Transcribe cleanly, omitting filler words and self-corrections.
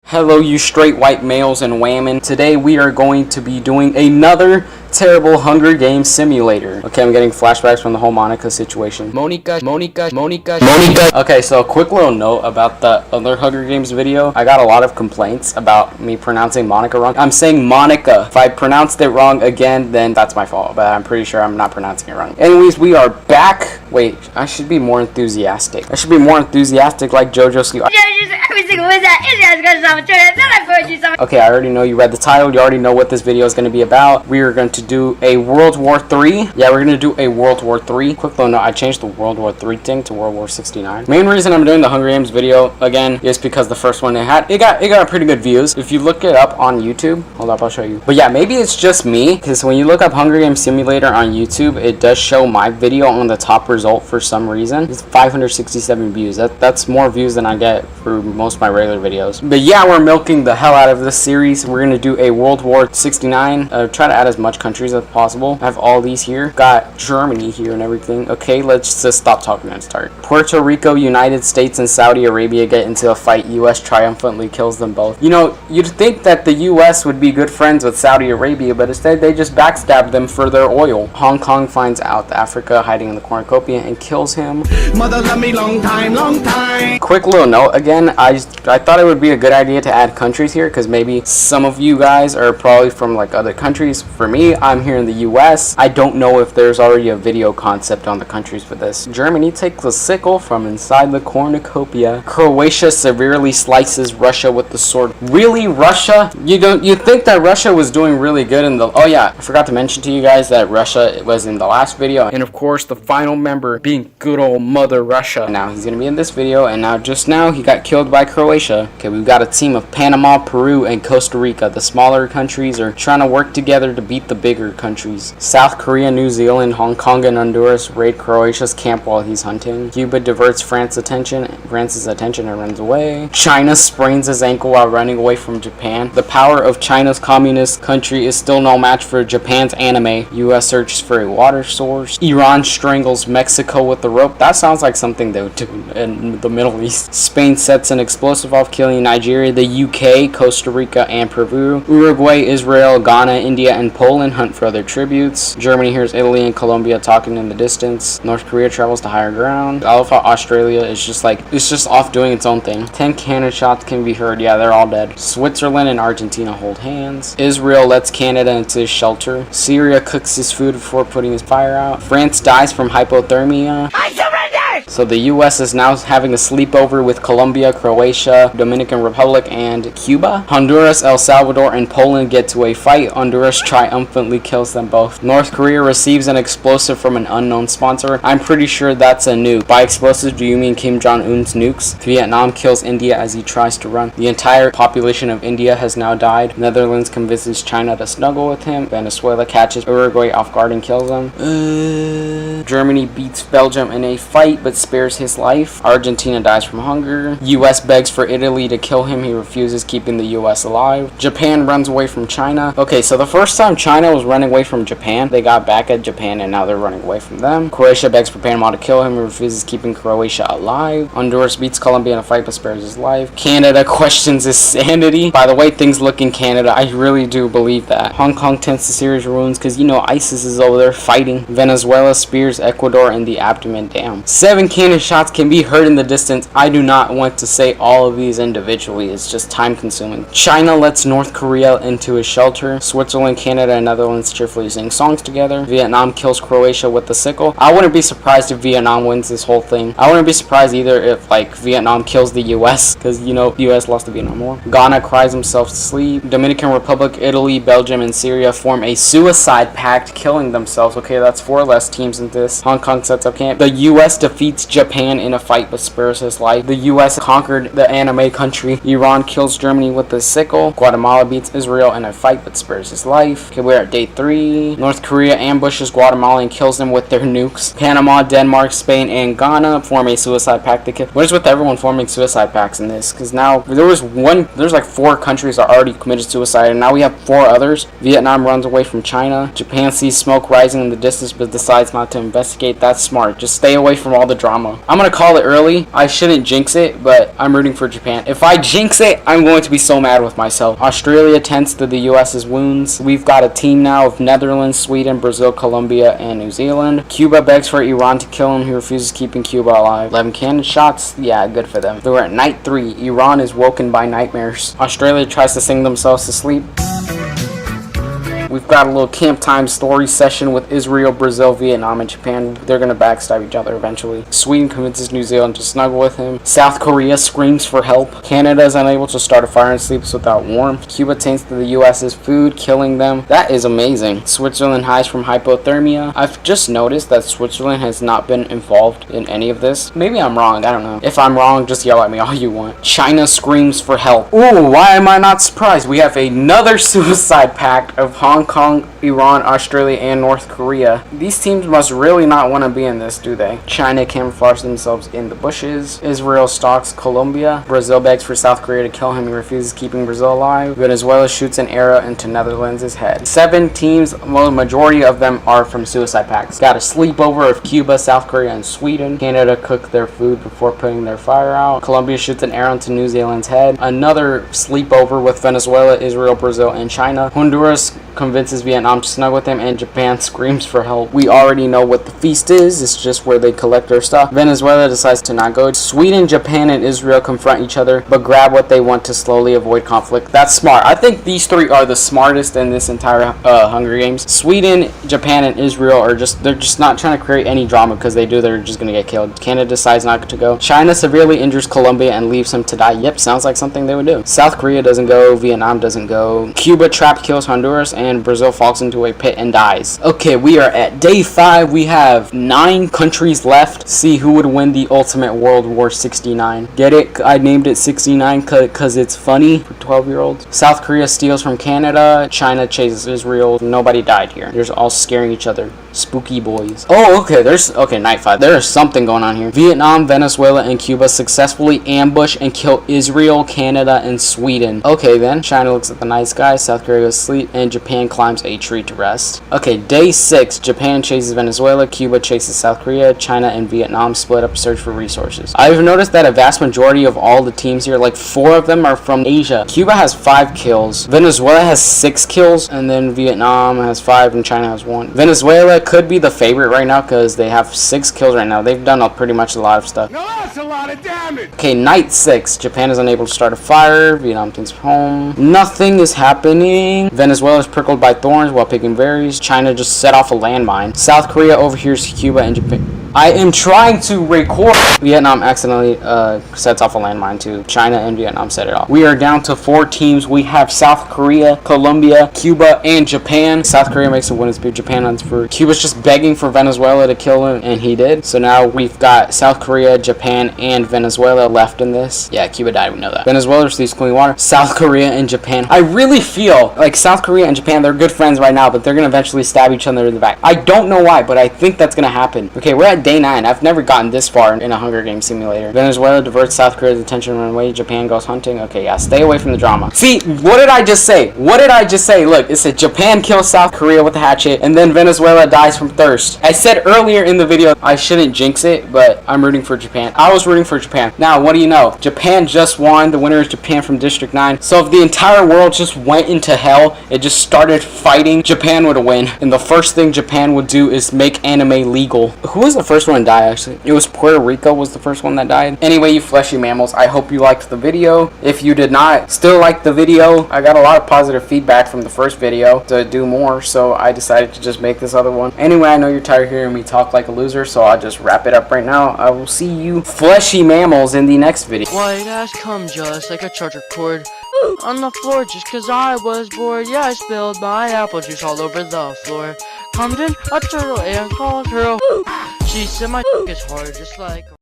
Hello, you straight white males and women. Today we are going to be doing another terrible Hunger Games simulator. Okay, I'm getting flashbacks from the whole Monica situation. Monica. Okay, so a quick little note about the other Hunger Games video. I got a lot of complaints about me pronouncing Monica wrong. I'm saying Monica. If I pronounced it wrong again, then that's my fault, but I'm pretty sure I'm not pronouncing it wrong. Anyways, we are back. Wait, I should be more enthusiastic. I should be more enthusiastic like JoJo Sleep. Okay, I already know you read the title. You already know what this video is going to be about. We are going to do a World War III. Yeah, we're going to do a World War III. Quick little note, I changed the World War III thing to World War 69. Main reason I'm doing the Hunger Games video again is because the first one it got pretty good views. If you look it up on YouTube, hold up, I'll show you. But yeah, maybe it's just me, because when you look up Hunger Games Simulator on YouTube, it does show my video on the top result for some reason. It's 567 views. That's more views than I get for most of my regular videos. But yeah, we're milking the hell out of this series. We're gonna do a World War 69. Try to add as much countries as possible. I have all these here. Got Germany here and everything. Okay, let's just stop talking and start. Puerto Rico, United States, and Saudi Arabia get into a fight. U.S. triumphantly kills them both. You know, you'd think that the U.S. would be good friends with Saudi Arabia, but instead they just backstab them for their oil. Hong Kong finds out Africa hiding in the cornucopia and kills him. Mother love me long time. Quick little note again, I thought it would be a good idea to add countries here, because maybe some of you guys are probably from like other countries. For me, I'm here in the US. I don't know if there's already a video concept on the countries for this. Germany takes a sickle from inside the cornucopia. Croatia severely slices Russia with the sword. Really, Russia? You think that Russia was doing really good in the... Oh yeah, I forgot to mention to you guys that Russia was in the last video. And of course, the final member being good old Mother Russia. Now he's gonna be in this video, and just now he got killed by Croatia. Okay, we've got a team of Panama, Peru, and Costa Rica. The smaller countries are trying to work together to beat the bigger countries. South Korea, New Zealand, Hong Kong, and Honduras raid Croatia's camp while he's hunting. Cuba diverts France's attention and runs away. China sprains his ankle while running away from Japan. The power of China's communist country is still no match for Japan's anime. U.S. searches for a water source. Iran strangles Mexico with a rope. That sounds like something they would do in the Middle East. Spain sets an explosive off, killing Nigeria, the UK, Costa Rica, and Peru. Uruguay, Israel, Ghana, India, and Poland hunt for other tributes. Germany hears Italy and Colombia talking in the distance. North Korea travels to higher ground. I love how Australia is just off doing its own thing. 10 cannon shots can be heard. Yeah, they're all dead. Switzerland and Argentina hold hands. Israel lets Canada into his shelter. Syria cooks his food before putting his fire out. France dies from hypothermia. I surrender! So the U.S. is now having a sleepover with Colombia, Croatia, Dominican Republic, and Cuba. Honduras, El Salvador, and Poland get to a fight. Honduras triumphantly kills them both. North Korea receives an explosive from an unknown sponsor. I'm pretty sure that's a nuke. By explosive, do you mean Kim Jong-un's nukes? Vietnam kills India as he tries to run. The entire population of India has now died. Netherlands convinces China to snuggle with him. Venezuela catches Uruguay off guard and kills them. Germany beats Belgium in a fight but spares his life. Argentina dies from hunger. U.S. begs for Italy to kill him. He refuses, keeping the U.S. alive. Japan runs away from China. Okay, so the first time China was running away from Japan, they got back at Japan and now they're running away from them. Croatia begs for Panama to kill him. He refuses, keeping Croatia alive. Honduras beats Colombia in a fight but spares his life. Canada questions his sanity. By the way things look in Canada, I really do believe that. Hong Kong tends to serious wounds because, you know, ISIS is over there fighting. Venezuela spears Ecuador in the abdomen. Damn. 7 cannon shots can be heard in the distance. I do not want to say all of these individually. It's just time consuming. China lets North Korea into his shelter. Switzerland, Canada, and Netherlands cheerfully sing songs together. Vietnam kills Croatia with the sickle. I wouldn't be surprised if Vietnam wins this whole thing. I wouldn't be surprised either if like Vietnam kills the US, because you know the US lost the Vietnam War. Ghana cries himself to sleep. Dominican Republic, Italy, Belgium, and Syria form a suicide pact, killing themselves. Okay, that's 4 less teams in this. Hong Kong sets up camp. The US defeats Japan in a fight but spares his life. The US conquered the anime country. Iran kills Germany with the sickle. Guatemala beats Israel in a fight but spares his life. Okay, we're at day 3. North Korea ambushes Guatemala and kills them with their nukes. Panama, Denmark, Spain, and Ghana form a suicide pact to kill. What is with everyone forming suicide pacts in this? Because now there's like 4 countries that already committed suicide, and now we have 4 others. Vietnam runs away from China. Japan sees smoke rising in the distance but decides not to investigate. That's smart. Just stay away from all the drama. I'm gonna call it early. I shouldn't jinx it, but I'm rooting for Japan. If I jinx it, I'm going to be so mad with myself. Australia tends to the US's wounds. We've got a team now of Netherlands, Sweden, Brazil, Colombia, and New Zealand. Cuba begs for Iran to kill him. He refuses, keeping Cuba alive. 11 cannon shots. Yeah, good for them. They're at night 3. Iran is woken by nightmares. Australia tries to sing themselves to sleep. We've got a little camp time story session with Israel, Brazil, Vietnam, and Japan. They're going to backstab each other eventually. Sweden convinces New Zealand to snuggle with him. South Korea screams for help. Canada is unable to start a fire and sleeps without warmth. Cuba taints to the US's food, killing them. That is amazing. Switzerland hides from hypothermia. I've just noticed that Switzerland has not been involved in any of this. Maybe I'm wrong. I don't know. If I'm wrong, just yell at me all you want. China screams for help. Ooh, why am I not surprised? We have another suicide pact of Hong Kong, Iran, Australia, and North Korea. These teams must really not want to be in this, do they? China camouflages themselves in the bushes. Israel stalks Colombia. Brazil begs for South Korea to kill him. He refuses, keeping Brazil alive. Venezuela shoots an arrow into Netherlands' head. 7 teams, well, the majority of them are from suicide pacts. Got a sleepover of Cuba, South Korea, and Sweden. Canada cooked their food before putting their fire out. Colombia shoots an arrow into New Zealand's head. Another sleepover with Venezuela, Israel, Brazil, and China. Honduras convinces Vietnam to snuggle with him, and Japan screams for help. We already know what the feast is. It's just where they collect their stuff. Venezuela decides to not go. Sweden, Japan, and Israel confront each other, but grab what they want to slowly avoid conflict. That's smart. I think these 3 are the smartest in this entire Hunger Games. Sweden, Japan, and Israel are they're just not trying to create any drama, because they do, they're just going to get killed. Canada decides not to go. China severely injures Colombia and leaves him to die. Yep, sounds like something they would do. South Korea doesn't go. Vietnam doesn't go. Cuba trap kills Honduras, and Brazil falls into a pit and dies. Okay, we are at day 5. We have 9 countries left. See who would win the ultimate World War 69. Get it? I named it 69 because it's funny for 12-year-olds. South Korea steals from Canada. China chases Israel. Nobody died here. They're all scaring each other. Spooky boys. Oh, okay, night 5. There is something going on here. Vietnam, Venezuela, and Cuba successfully ambush and kill Israel, Canada, and Sweden. Okay, then. China looks at the night sky. South Korea goes to sleep, and Japan climbs a tree to rest. Okay, day 6. Japan chases Venezuela. Cuba chases South Korea. China and Vietnam split up to search for resources. I've noticed that a vast majority of all the teams here, like 4 of them, are from Asia. Cuba has 5 kills. Venezuela has 6 kills, and then Vietnam has 5, and China has 1. Venezuela could be the favorite right now because they have 6 kills right now. They've done pretty much a lot of stuff. Now that's a lot of damage. Okay, night 6. Japan is unable to start a fire. Vietnam takes home. Nothing is happening. Venezuela is prickled by thorns while picking berries. China just set off a landmine. South Korea overhears Cuba and Japan. I am trying to record. Vietnam accidentally sets off a landmine too. China and Vietnam set it off. We are down to 4 teams. We have South Korea, Colombia, Cuba, and Japan. South Korea makes a win speed. Japan runs for. Cuba's just begging for Venezuela to kill him, and he did. So now we've got South Korea, Japan, and Venezuela left in this. Yeah, Cuba died. We know that. Venezuela receives clean water. South Korea and Japan. I really feel like South Korea and Japan, they're good friends right now, but they're gonna eventually stab each other in the back. I don't know why, but I think that's gonna happen. Okay, we're at day 9. I've never gotten this far in a Hunger Games simulator. Venezuela diverts South Korea's attention and run away. Japan goes hunting. Okay, yeah, stay away from the drama. See, what did I just say? Look, it said Japan kills South Korea with a hatchet, and then Venezuela dies from thirst. I said earlier in the video I shouldn't jinx it, but I'm rooting for Japan. I was rooting for Japan. Now, what do you know? Japan just won. The winner is Japan from District 9. So if the entire world just went into hell, it just started fighting, Japan would win. And the first thing Japan would do is make anime legal. Who was the first one to die, actually? It was Puerto Rico was the first one that died. Anyway, you fleshy mammals, I hope you liked the video. If you did not still like the video, I got a lot of positive feedback from the first video to do more, so I decided to just make this other one. Anyway, I know you're tired of hearing me talk like a loser, so I'll just wrap it up right now. I will see you fleshy mammals in the next video. White ass cum just like a charger cord on the floor just cause I was bored. Yeah, I spilled my apple juice all over the floor. Come in a turtle and called her. She said my is hard just like